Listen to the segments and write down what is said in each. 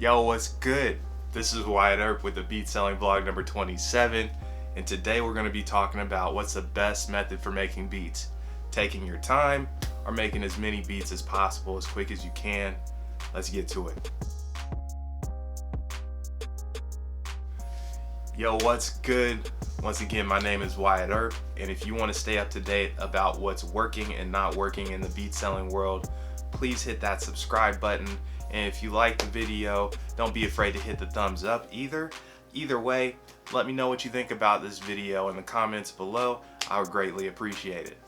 Yo, what's good? This is Wyatt with the Beat Selling Vlog number 27, and today we're going to be talking about what's the best method for making beats. Taking your time or making as many beats as possible as quick as you can. Let's get to it. Yo, what's good? Once again, my name is Wyatt, and if you want to stay up to date about what's working and not working in the beat selling world, please hit that subscribe button. And if you like the video, don't be afraid to hit the thumbs up either. Either way, let me know what you think about this video in the comments below. I would greatly appreciate it.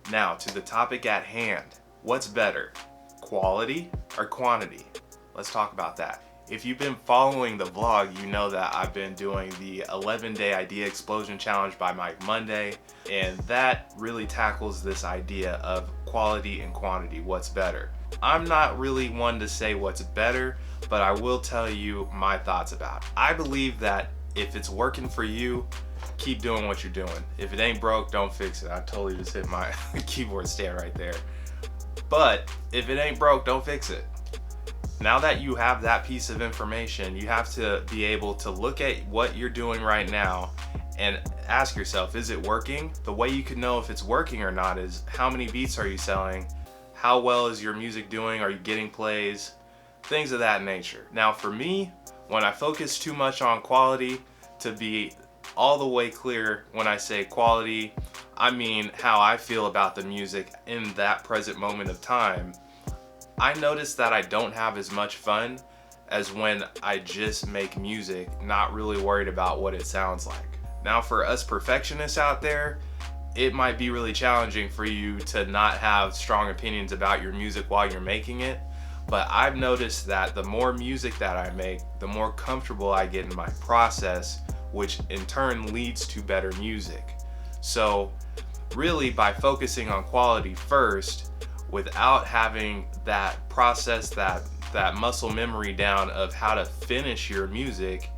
Now to the topic at hand. What's better, quality or quantity? Let's talk about that. If you've been following the vlog, you know that I've been doing the 11-day idea explosion challenge by Mike Monday, and that really tackles this idea of quality and quantity, what's better. I'm not really one to say what's better, but I will tell you my thoughts about it. I believe that if it's working for you, keep doing what you're doing. If it ain't broke, don't fix it. I totally just hit my keyboard stand right there. But if it ain't broke, don't fix it. Now that you have that piece of information, you have to be able to look at what you're doing right now and ask yourself, is it working? The way you can know if it's working or not is how many beats are you selling? How well is your music doing? Are you getting plays? Things of that nature. Now for me, when I focus too much on quality, to be all the way clear, when I say quality, I mean how I feel about the music in that present moment of time. I notice that I don't have as much fun as when I just make music, not really worried about what it sounds like. Now for us perfectionists out there, it might be really challenging for you to not have strong opinions about your music while you're making it, but I've noticed that the more music that I make, the more comfortable I get in my process, which in turn leads to better music. So really, by focusing on quality first, without having that process, that muscle memory down of how to finish your music,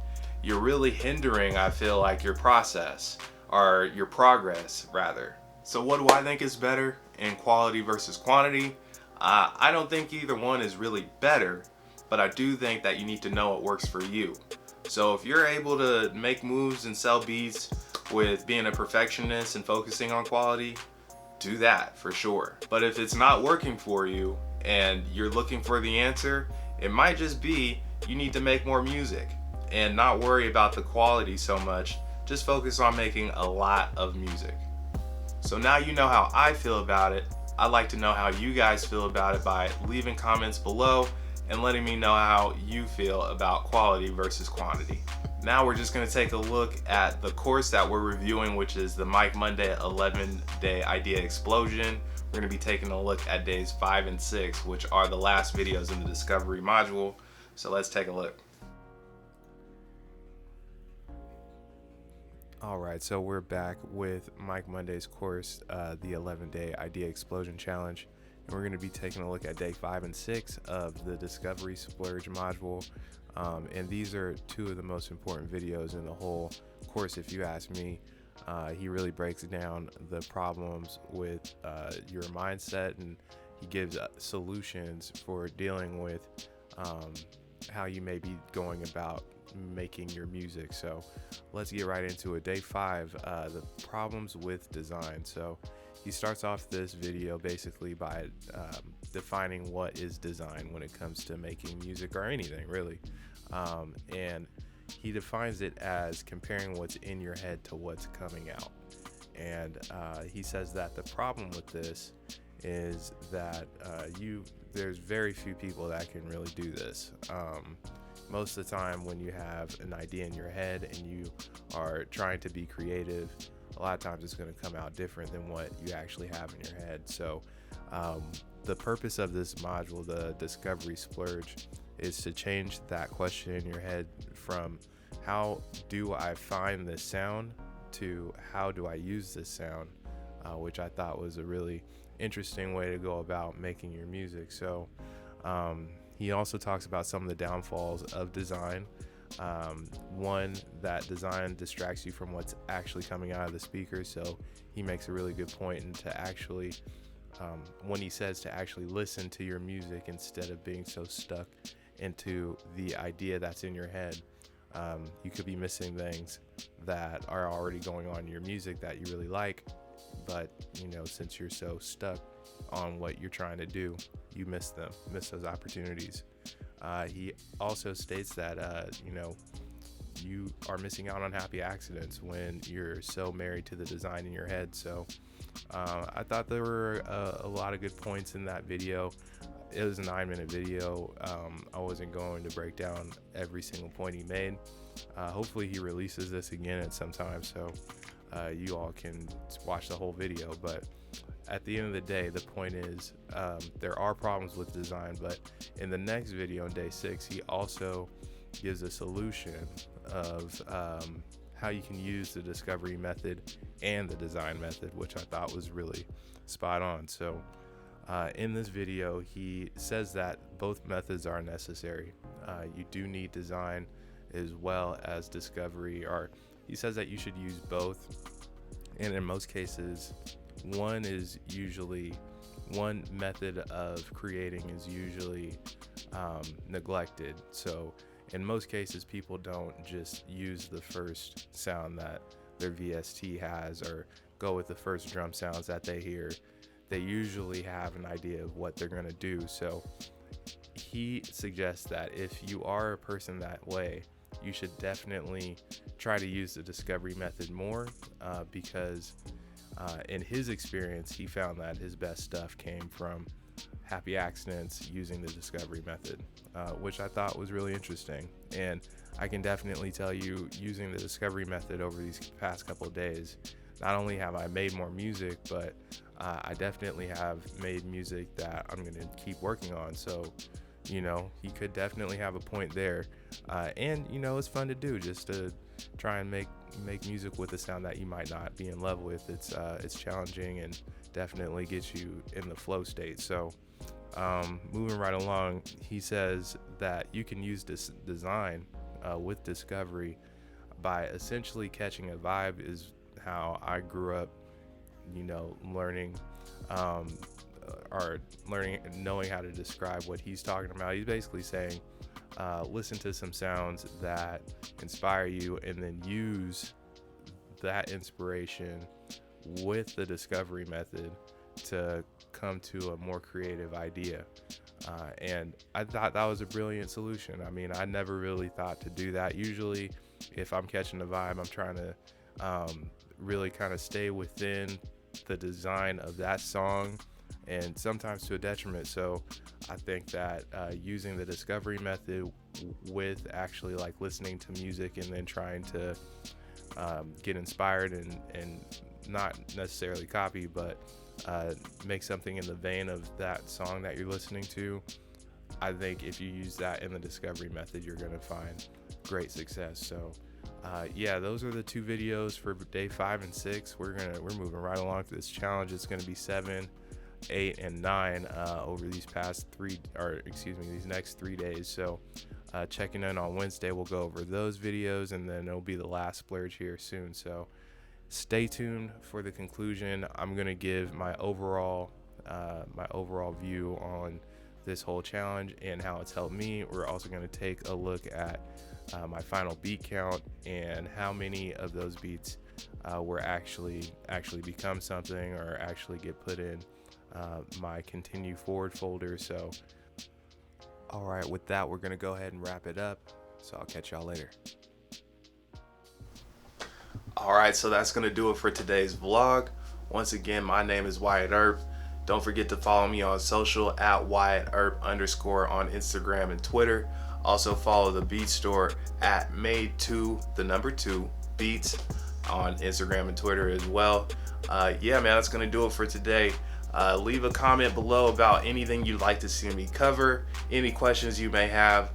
you're really hindering, I feel like, your process, or your progress rather. So what do I think is better in quality versus quantity? I don't think either one is really better, but I do think that you need to know what works for you. So if you're able to make moves and sell beats with being a perfectionist and focusing on quality, do that for sure. But if it's not working for you and you're looking for the answer, it might just be you need to make more music and not worry about the quality so much. Just focus on making a lot of music. So now you know how I feel about it. I'd like to know how you guys feel about it by leaving comments below and letting me know how you feel about quality versus quantity. Now we're just going to take a look at the course that we're reviewing, which is the Mike Monday 11-day idea explosion. We're going to be taking a look at days 5 and 6, which are the last videos in the discovery module. So let's take a look. All right, so we're back with Mike Monday's course, the 11-day idea explosion challenge. And we're going to be taking a look at day 5 and 6 of the discovery splurge module. And these are two of the most important videos in the whole course, if you ask me. He really breaks down the problems with your mindset, and he gives solutions for dealing with how you may be going about making your music. So let's get right into it. Day 5, the problems with design. So he starts off this video basically by defining what is design when it comes to making music or anything really. And he defines it as comparing what's in your head to what's coming out. And he says that the problem with this is that there's very few people that can really do this. Most of the time when you have an idea in your head and you are trying to be creative, a lot of times it's going to come out different than what you actually have in your head. So the purpose of this module, the discovery splurge, is to change that question in your head from how do I find this sound to how do I use this sound, which I thought was a really interesting way to go about making your music. So he also talks about some of the downfalls of design. One, that design distracts you from what's actually coming out of the speaker. So he makes a really good point into actually when he says to actually listen to your music instead of being so stuck into the idea that's in your head. You could be missing things that are already going on in your music that you really like, but since you're so stuck on what you're trying to do, you miss those opportunities. He also states that you are missing out on happy accidents when you're so married to the design in your head. So I thought there were a lot of good points in that video. It was a 9-minute video. I wasn't going to break down every single point he made. Hopefully he releases this again at some time, so you all can watch the whole video. But at the end of the day, the point is there are problems with design, but in the next video on day 6, he also gives a solution of how you can use the discovery method and the design method, which I thought was really spot on. So in this video, he says that both methods are necessary. You do need design as well as discovery, or he says that you should use both. And in most cases, one method of creating is usually neglected. So in most cases, people don't just use the first sound that their VST has or go with the first drum sounds that they hear. They usually have an idea of what they're going to do. So he suggests that if you are a person that way, you should definitely try to use the discovery method more because in his experience, he found that his best stuff came from happy accidents using the discovery method, which I thought was really interesting. And I can definitely tell you, using the discovery method over these past couple of days, not only have I made more music, but I definitely have made music that I'm going to keep working on. So, he could definitely have a point there. And, it's fun to do, just to try and make music with a sound that you might not be in love with. It's challenging and definitely gets you in the flow state. So moving right along, he says that you can use this design with discovery by essentially catching a vibe, is how I grew up, learning knowing how to describe what he's talking about. He's basically saying listen to some sounds that inspire you and then use that inspiration with the discovery method to come to a more creative idea. And I thought that was a brilliant solution. I mean, I never really thought to do that. Usually if I'm catching a vibe, I'm trying to really kind of stay within the design of that song, and sometimes to a detriment. So I think that using the discovery method with actually like listening to music and then trying to get inspired and not necessarily copy, but make something in the vein of that song that you're listening to, I think if you use that in the discovery method, you're going to find great success. So those are the two videos for day 5 and 6. We're moving right along to this challenge. It's going to be 7, 8, and 9 over these these next 3 days. So checking in on Wednesday, we'll go over those videos, and then it'll be the last splurge here soon. So stay tuned for the conclusion. I'm going to give my overall view on this whole challenge and how it's helped me. We're also going to take a look at my final beat count and how many of those beats were actually become something or actually get put in my continue forward folder. So all right, with that, we're going to go ahead and wrap it up. So I'll catch y'all later. All right, so that's going to do it for today's vlog. Once again, my name is Wyatt Earp. Don't forget to follow me on social at Wyatt Earp _, on Instagram and Twitter. Also follow the beat store at made2 beats on Instagram and Twitter as well. That's going to do it for today. Leave a comment below about anything you'd like to see me cover, any questions you may have.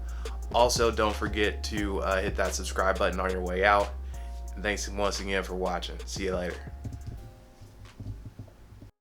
Also, don't forget to hit that subscribe button on your way out. Thanks once again for watching. See you later.